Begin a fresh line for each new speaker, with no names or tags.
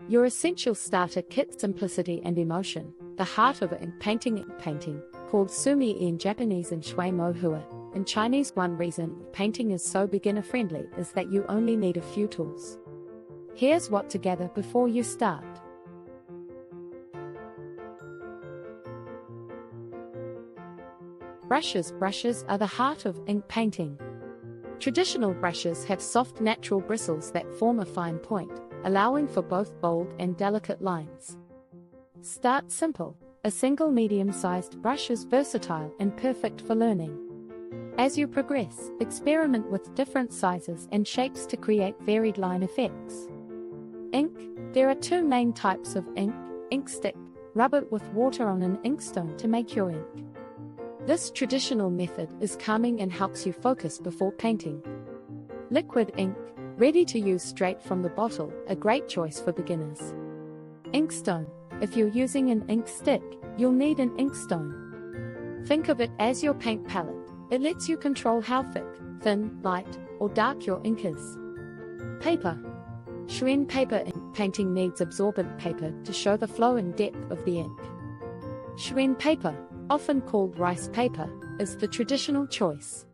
Your essential starter kit: simplicity and emotion, the heart of ink painting. Ink painting, called sumi in Japanese and shui mo hua in Chinese. One reason painting is so beginner-friendly is that you only need a few tools. Here's what to gather before you start. Brushes. Brushes are the heart of ink painting. Traditional brushes have soft natural bristles that form a fine point, allowing for both bold and delicate lines. Start simple. A single medium-sized brush is versatile and perfect for learning. As you progress, experiment with different sizes and shapes to create varied line effects. Ink. There are two main types of ink: ink stick. Rub it with water on an inkstone to make your ink. This traditional method is calming and helps you focus before painting. Liquid ink, ready to use straight from the bottle, a great choice for beginners. Inkstone. If you're using an ink stick, you'll need an inkstone. Think of it as your paint palette. It lets you control how thick, thin, light, or dark your ink is. Paper. Schwen paper. Ink painting needs absorbent paper to show the flow and depth of the ink. Schwen paper, often called rice paper, is the traditional choice.